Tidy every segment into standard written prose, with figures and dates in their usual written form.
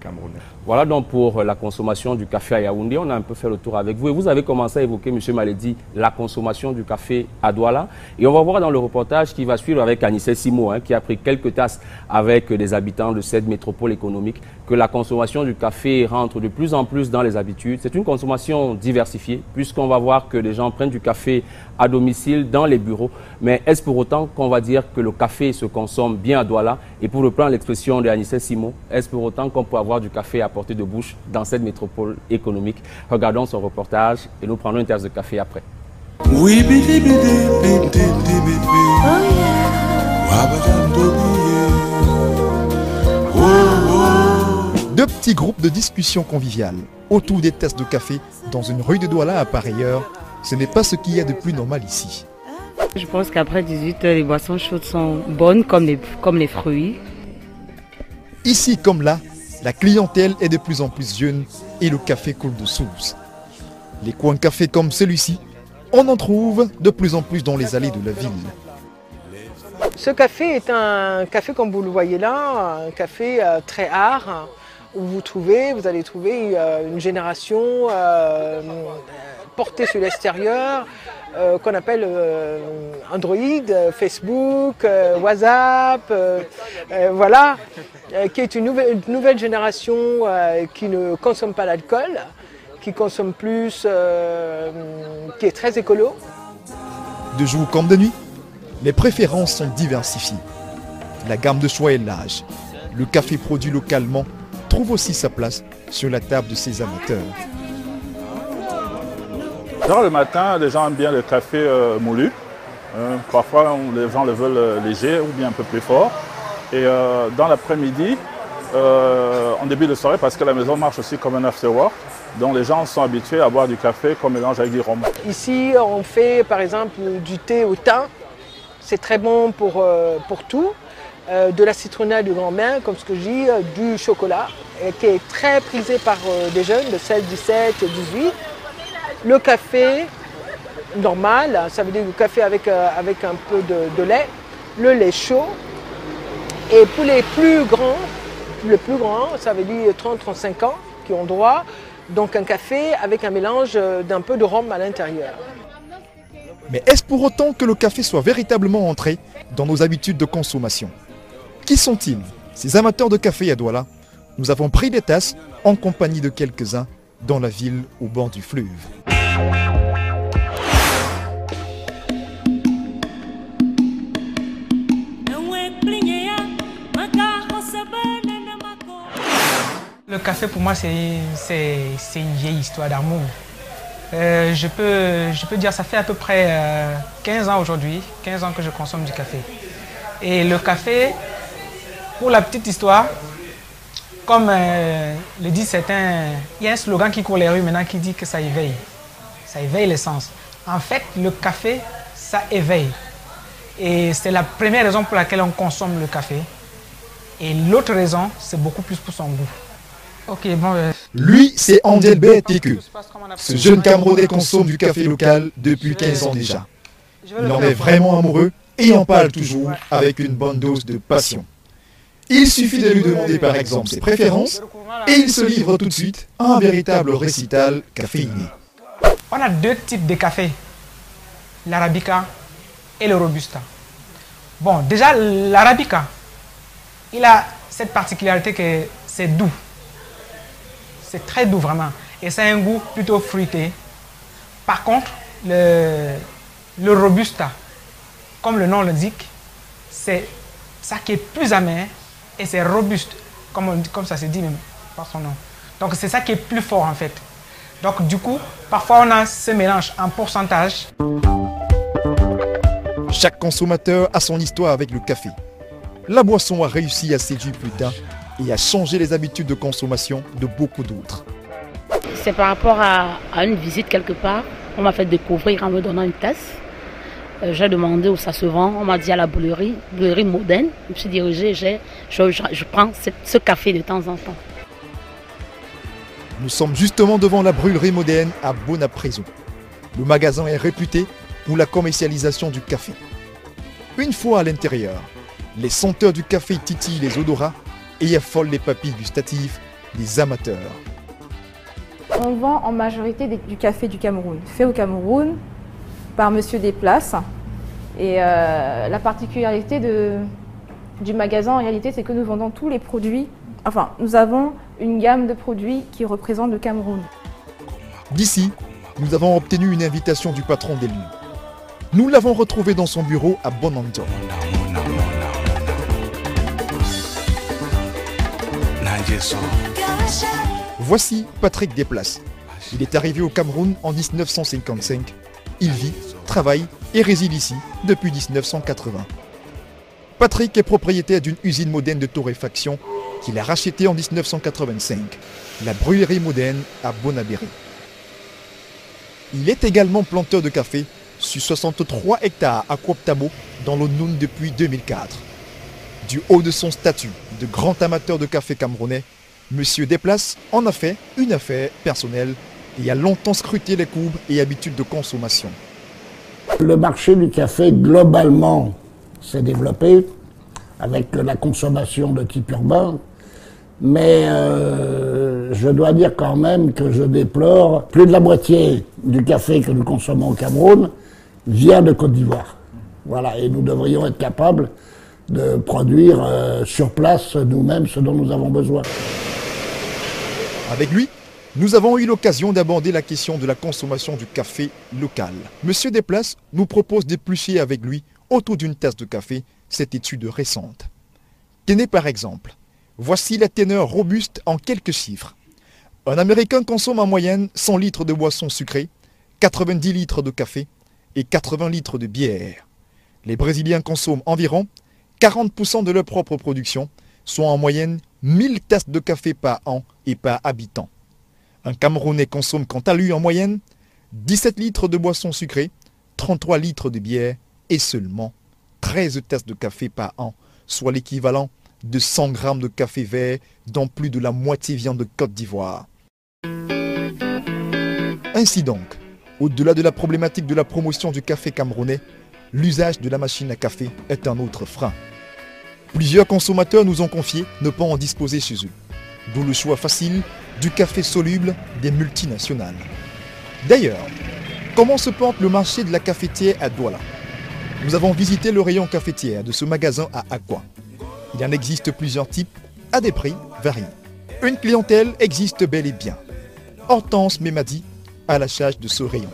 Camerounais. Voilà donc pour la consommation du café à Yaoundé. On a un peu fait le tour avec vous. Et vous avez commencé à évoquer, M. Maledi, la consommation du café à Douala. Et on va voir dans le reportage qui va suivre avec Anissé Simo, qui a pris quelques tasses avec des habitants de cette métropole économique, que la consommation du café rentre de plus en plus dans les habitudes. C'est une consommation diversifiée, puisqu'on va voir que les gens prennent du café à domicile, dans les bureaux. Mais est-ce pour autant qu'on va dire que le café se consomme bien à Douala? Et pour reprendre l'expression de Anissé Simo, est-ce pour autant qu'on peut avoir du café à portée de bouche dans cette métropole économique? Regardons son reportage et nous prendrons une tasse de café après. Oui, Deux petits groupes de discussion conviviale autour des tasses de café dans une rue de Douala à pareille heure, ce n'est pas ce qu'il y a de plus normal ici. Je pense qu'après 18 h, les boissons chaudes sont bonnes comme les fruits. Ici comme là, la clientèle est de plus en plus jeune et le café coule de source. Les coins café comme celui-ci, on en trouve de plus en plus dans les allées de la ville. Ce café est un café, comme vous le voyez là, un café très rare, où vous allez trouver une génération portée sur l'extérieur, qu'on appelle Android, Facebook, WhatsApp, voilà, qui est une nouvelle génération qui ne consomme pas l'alcool, qui consomme plus, qui est très écolo. De jour comme de nuit, les préférences sont diversifiées. La gamme de choix est large. Le café produit localement trouve aussi sa place sur la table de ses amateurs. Genre le matin, les gens aiment bien le café moulu. Parfois, les gens le veulent léger ou bien un peu plus fort. Et dans l'après-midi, en début de soirée, parce que la maison marche aussi comme un after-work, donc les gens sont habitués à boire du café qu'on mélange avec du rhum. Ici, on fait par exemple du thé au thym. C'est très bon pour tout. De la citronnelle de grand-mère, comme ce que je dis, du chocolat, qui est très prisé par des jeunes de 16, 17, 18. Le café normal, ça veut dire le café avec un peu de lait, le lait chaud. Et pour les plus grands, ça veut dire 30-35 ans, qui ont droit, donc un café avec un mélange d'un peu de rhum à l'intérieur. Mais est-ce pour autant que le café soit véritablement entré dans nos habitudes de consommation? Qui sont-ils, ces amateurs de café à Douala? Nous avons pris des tasses en compagnie de quelques-uns dans la ville au bord du fleuve. Le café pour moi c'est une vieille histoire d'amour. Je peux dire ça fait à peu près 15 ans aujourd'hui, 15 ans que je consomme du café. Et le café, pour la petite histoire, comme le disent certains, il y a un slogan qui court les rues maintenant qui dit que ça éveille les sens. En fait, le café, ça éveille. Et c'est la première raison pour laquelle on consomme le café. Et l'autre raison, c'est beaucoup plus pour son goût. Ok, bon. Lui, c'est Andelbert Teke. Ce jeune Camerounais consomme du café local depuis 15 ans déjà. Il en est vraiment amoureux et en parle toujours avec une bonne dose de passion. Il suffit de lui demander par exemple ses préférences et il se livre tout de suite à un véritable récital caféiné. On a deux types de café, l'arabica et le robusta. Bon, déjà l'arabica, il a cette particularité que c'est doux. C'est très doux vraiment et ça a un goût plutôt fruité. Par contre, le robusta, comme le nom l'indique, c'est ça qui est plus amer et c'est robuste, comme ça se dit même par son nom. Donc c'est ça qui est plus fort en fait. Donc du coup, parfois on a ce mélange en pourcentage. Chaque consommateur a son histoire avec le café. La boisson a réussi à séduire plus d'un et à changer les habitudes de consommation de beaucoup d'autres. C'est par rapport à une visite quelque part. On m'a fait découvrir en me donnant une tasse. J'ai demandé où ça se vend. On m'a dit à la boulangerie moderne. Je me suis dirigée, je prends ce café de temps en temps. Nous sommes justement devant la brûlerie moderne à Bonapreso. Le magasin est réputé pour la commercialisation du café. Une fois à l'intérieur, les senteurs du café titillent les odorats et affolent les papilles gustatives des amateurs. On vend en majorité du café du Cameroun, fait au Cameroun par Monsieur Desplaces. Et la particularité du magasin en réalité, c'est que nous vendons tous les produits. Enfin, nous avons une gamme de produits qui représentent le Cameroun. D'ici, nous avons obtenu une invitation du patron des lieux. Nous l'avons retrouvé dans son bureau à Bonanto. Voici Patrick Desplaces. Il est arrivé au Cameroun en 1955. Il vit, travaille et réside ici depuis 1980. Patrick est propriétaire d'une usine moderne de torréfaction qu'il a rachetée en 1985, la brûlerie moderne à Bonabéry. Il est également planteur de café sur 63 hectares à Kwoptamo dans le Noun depuis 2004. Du haut de son statut de grand amateur de café camerounais, M. Desplaces en a fait une affaire personnelle et a longtemps scruté les courbes et habitudes de consommation. Le marché du café, globalement, s'est développé avec la consommation de type urbain, mais je dois dire quand même que je déplore plus de la moitié du café que nous consommons au Cameroun vient de Côte d'Ivoire. Voilà, et nous devrions être capables de produire sur place nous-mêmes ce dont nous avons besoin. Avec lui, nous avons eu l'occasion d'aborder la question de la consommation du café local. Monsieur Desplaces nous propose d'éplucher avec lui, autour d'une tasse de café, cette étude récente. Tenez par exemple, voici la teneur robuste en quelques chiffres. Un Américain consomme en moyenne 100 litres de boissons sucrées, 90 litres de café et 80 litres de bière. Les Brésiliens consomment environ 40% de leur propre production, soit en moyenne 1000 tasses de café par an et par habitant. Un Camerounais consomme quant à lui en moyenne 17 litres de boissons sucrées, 33 litres de bière et seulement 13 tasses de café par an, soit l'équivalent de 100 grammes de café vert dont plus de la moitié vient de Côte d'Ivoire. Ainsi donc, au-delà de la problématique de la promotion du café camerounais, l'usage de la machine à café est un autre frein. Plusieurs consommateurs nous ont confié ne pas en disposer chez eux, d'où le choix facile du café soluble des multinationales. D'ailleurs, comment se porte le marché de la cafetière à Douala? Nous avons visité le rayon cafetière de ce magasin à Akwa. Il en existe plusieurs types, à des prix variés. Une clientèle existe bel et bien. Hortense Memadi à la charge de ce rayon.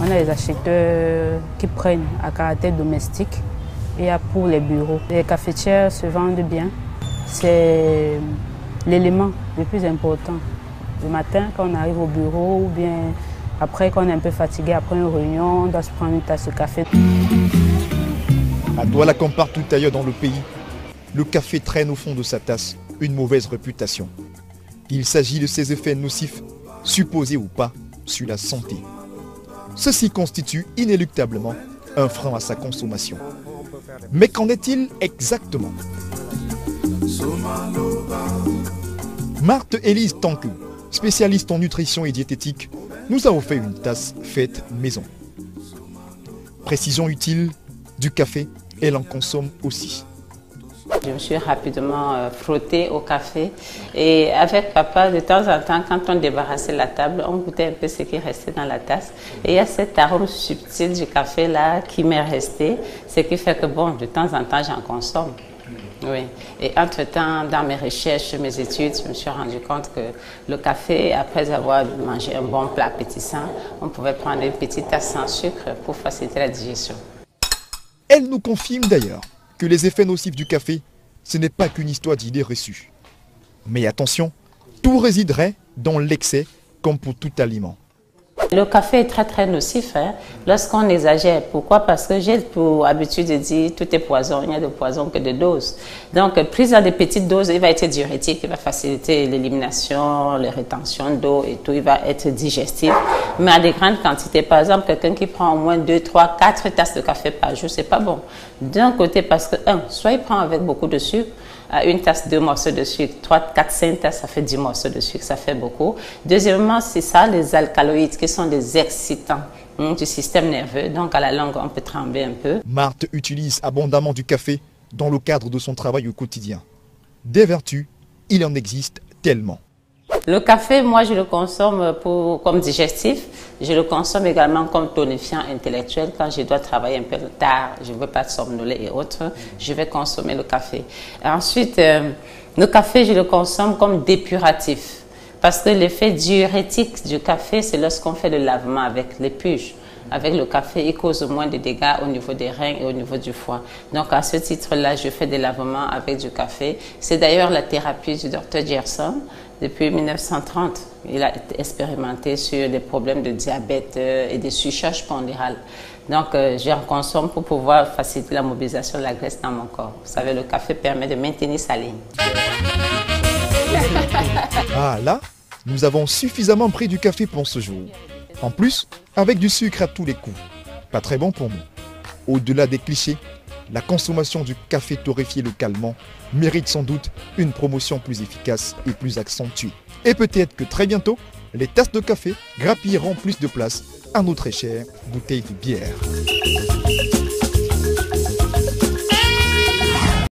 On a les acheteurs qui prennent à caractère domestique et pour les bureaux. Les cafetières se vendent bien. C'est l'élément le plus important. Le matin, quand on arrive au bureau, ou bien après, quand on est un peu fatigué, après une réunion, on doit se prendre une tasse de café. À Douala comme partout ailleurs dans le pays, le café traîne au fond de sa tasse une mauvaise réputation. Il s'agit de ses effets nocifs, supposés ou pas, sur la santé. Ceci constitue inéluctablement un frein à sa consommation. Mais qu'en est-il exactement? Marthe-Élise Tanque, spécialiste en nutrition et diététique, nous a offert une tasse faite maison. Précision utile, du café, elle en consomme aussi. Je me suis rapidement frottée au café et avec papa, de temps en temps, quand on débarrassait la table, on goûtait un peu ce qui restait dans la tasse. Et il y a cet arôme subtil du café là qui m'est resté, ce qui fait que bon, de temps en temps, j'en consomme. Oui. Et entre-temps, dans mes recherches, mes études, je me suis rendu compte que le café, après avoir mangé un bon plat appétissant, on pouvait prendre une petite tasse sans sucre pour faciliter la digestion. Elle nous confirme d'ailleurs que les effets nocifs du café, ce n'est pas qu'une histoire d'idées reçues. Mais attention, tout résiderait dans l'excès comme pour tout aliment. Le café est très très nocif lorsqu'on exagère. Pourquoi? Parce que j'ai pour habitude de dire tout est poison, il n'y a de poison que de doses. Donc prise dans des petites doses, il va être diurétique, il va faciliter l'élimination, les rétentions d'eau et tout, il va être digestif. Mais à des grandes quantités, par exemple, quelqu'un qui prend au moins 2, 3, 4 tasses de café par jour, c'est pas bon. D'un côté parce que, soit il prend avec beaucoup de sucre, une tasse, 2 morceaux de sucre, 3, 4, 5 tasses, ça fait 10 morceaux de sucre, ça fait beaucoup. Deuxièmement, c'est ça, les alcaloïdes qui sont des excitants du système nerveux. Donc, à la longue, on peut trembler un peu. Marthe utilise abondamment du café dans le cadre de son travail au quotidien. Des vertus, il en existe tellement. Le café, moi, je le consomme comme digestif. Je le consomme également comme tonifiant intellectuel. Quand je dois travailler un peu tard, je ne veux pas somnoler et autres, je vais consommer le café. Et ensuite, le café, je le consomme comme dépuratif. Parce que l'effet diurétique du café, c'est lorsqu'on fait le lavement avec l'épuge. Avec le café, il cause moins de dégâts au niveau des reins et au niveau du foie. Donc, à ce titre-là, je fais des lavements avec du café. C'est d'ailleurs la thérapie du Dr Gerson. Depuis 1930, il a expérimenté sur des problèmes de diabète et de surcharge pondérale. Donc, j'en consomme pour pouvoir faciliter la mobilisation de la graisse dans mon corps. Vous savez, le café permet de maintenir sa ligne. Ah là, nous avons suffisamment pris du café pour ce jour. En plus, avec du sucre à tous les coups. Pas très bon pour nous. Au-delà des clichés, la consommation du café torréfié localement mérite sans doute une promotion plus efficace et plus accentuée. Et peut-être que très bientôt, les tasses de café grappilleront plus de place à nos très chères bouteilles de bière.